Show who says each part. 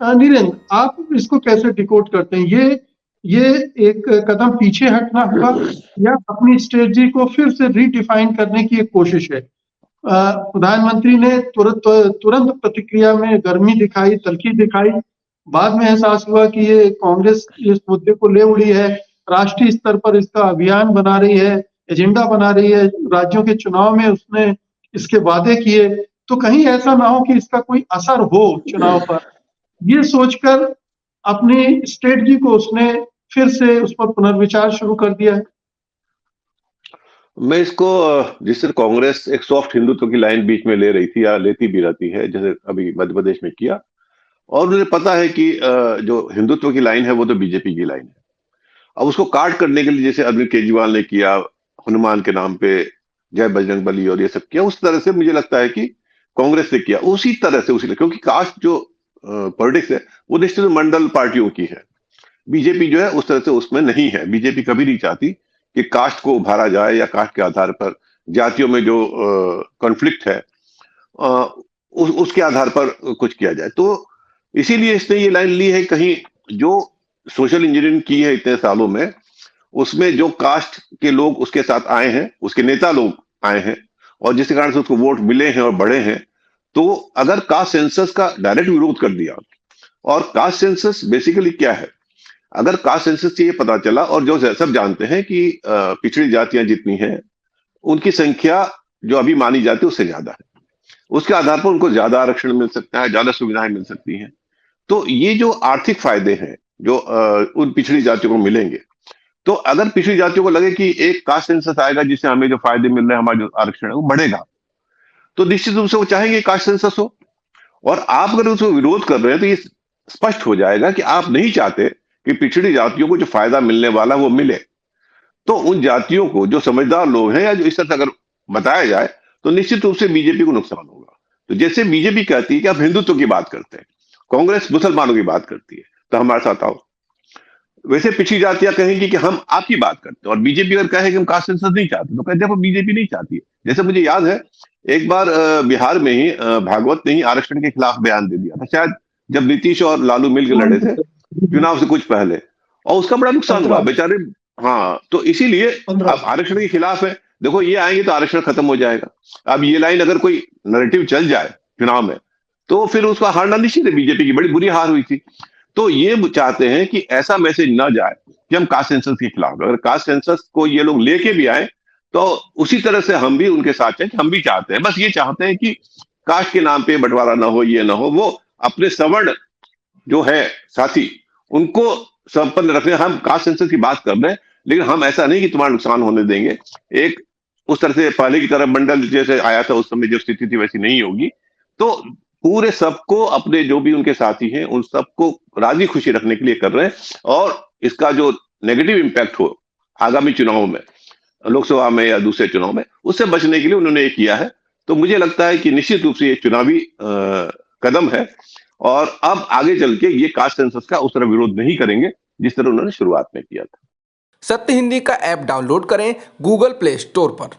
Speaker 1: नीरेंद्र, आप इसको कैसे डिकोड करते हैं? ये एक कदम पीछे हटना होगा या अपनी स्ट्रेटजी को फिर से रीडिफाइन करने की एक कोशिश है? प्रधानमंत्री ने तुरंत प्रतिक्रिया में गर्मी दिखाई, तल्खी दिखाई। बाद में एहसास हुआ कि ये कांग्रेस इस मुद्दे को ले उड़ी है, राष्ट्रीय स्तर पर इसका अभियान बना रही है, एजेंडा बना रही है, राज्यों के चुनाव में उसने इसके वादे किए। तो कहीं ऐसा ना हो कि इसका कोई असर हो चुनाव पर, ये सोचकर अपनी स्ट्रेटजी को उसने फिर से उस पर पुनर्विचार शुरू कर दिया है।
Speaker 2: मैं इसको जिस तरह कांग्रेस एक सॉफ्ट हिंदुत्व की लाइन बीच में ले रही थी या लेती भी रहती है, जैसे अभी मध्य प्रदेश में किया, और उन्हें पता है कि जो हिंदुत्व की लाइन है वो तो बीजेपी की लाइन है। अब उसको काट करने के लिए जैसे अरविंद केजरीवाल ने किया, हनुमान के नाम पे जय बजरंग बली और ये सब किया, उस तरह से मुझे लगता है कि कांग्रेस ने किया उसी तरह से, क्योंकि कास्ट जो पॉलिटिक्स है वो निश्चित मंडल पार्टियों की है। बीजेपी जो है उस तरह से उसमें नहीं है। बीजेपी कभी नहीं चाहती कि कास्ट को उभारा जाए या कास्ट के आधार पर जातियों में जो कॉन्फ्लिक्ट है उसके आधार पर कुछ किया जाए। तो इसीलिए इसने ये लाइन ली है, कहीं जो सोशल इंजीनियरिंग की है इतने सालों में, उसमें जो कास्ट के लोग उसके साथ आए हैं, उसके नेता लोग आए हैं, और जिसके कारण से उसको वोट मिले हैं और बढ़े हैं, तो अगर कास्ट सेंसस का डायरेक्ट विरोध कर दिया, और कास्ट सेंसस बेसिकली क्या है, अगर कास्ट सेंसस से ये पता चला, और जो सब जानते हैं कि पिछड़ी जातियां जितनी हैं उनकी संख्या जो अभी मानी जाती है उससे ज्यादा है, उसके आधार पर उनको ज्यादा आरक्षण मिल सकता है, ज्यादा सुविधाएं मिल सकती हैं। तो ये जो आर्थिक फायदे हैं जो उन पिछड़ी जातियों को मिलेंगे, तो अगर पिछड़ी जातियों को लगे कि एक कास्ट सेंसस आएगा जिससे हमें जो फायदे मिल रहे हैं, हमारा जो आरक्षण है वो बढ़ेगा, तो निश्चित रूप से वो चाहेंगे कास्ट सेंसस हो। और आप अगर उसको विरोध कर रहे हैं तो ये स्पष्ट हो जाएगा कि आप नहीं चाहते कि पिछड़ी जातियों को जो फायदा मिलने वाला वो मिले। तो उन जातियों को, जो समझदार लोग हैं या जो इस तरह से अगर बताया जाए, तो निश्चित रूप से बीजेपी को नुकसान होगा। तो जैसे बीजेपी कहती है कि आप हिंदुत्व की बात करते हैं, कांग्रेस मुसलमानों की बात करती है, तो हमारे साथ आओ, वैसे पिछड़ी जातियां कहेंगी कि हम आपकी बात करते हैं। और बीजेपी अगर कहे कि हम कास्ट सेंसस नहीं चाहते, तो कहते हैं बीजेपी नहीं चाहती है। जैसे मुझे याद है एक बार बिहार में ही भागवत ने ही आरक्षण के खिलाफ बयान दे दिया था, शायद जब नीतीश और लालू मिलकर लड़े थे चुनाव से कुछ पहले, और उसका बड़ा नुकसान हुआ बेचारे। हाँ, तो इसीलिए अब आरक्षण के खिलाफ है। देखो ये आएंगे तो आरक्षण खत्म हो जाएगा। अब ये लाइन अगर कोई नैरेटिव चल जाए चुनाव में, तो फिर उसका हारना निश्चित है। बीजेपी की बड़ी बुरी हार हुई थी। तो ये चाहते हैं कि ऐसा मैसेज ना जाए कि हम कास्ट सेंसस के खिलाफ। अगर कास्ट सेंसस को ये लोग लेके भी आए तो उसी तरह से हम भी उनके साथ हैं कि हम भी चाहते हैं, बस ये चाहते हैं कि कास्ट के नाम पे बंटवारा ना हो, ये ना हो। वो अपने सवर्ण जो है साथी उनको संपन्न रखने, हम कास्ट सेंसस की बात कर रहे हैं, लेकिन हम ऐसा नहीं कि तुम्हारा नुकसान होने देंगे। एक उस तरह से पहले की तरह मंडल जैसे आया था उस समय जो स्थिति थी वैसी नहीं होगी। तो पूरे सबको, अपने जो भी उनके साथी हैं उन सबको राजी खुशी रखने के लिए कर रहे हैं, और इसका जो नेगेटिव इंपैक्ट हो आगामी चुनाव में, लोकसभा में या दूसरे चुनाव में, उससे बचने के लिए उन्होंने ये किया है। तो मुझे लगता है कि निश्चित रूप से ये चुनावी कदम है, और अब आगे चल के ये कास्ट सेंसस का उस तरह विरोध नहीं करेंगे जिस तरह उन्होंने शुरुआत में किया था।
Speaker 3: सत्य हिंदी का ऐप डाउनलोड करें गूगल प्ले स्टोर पर।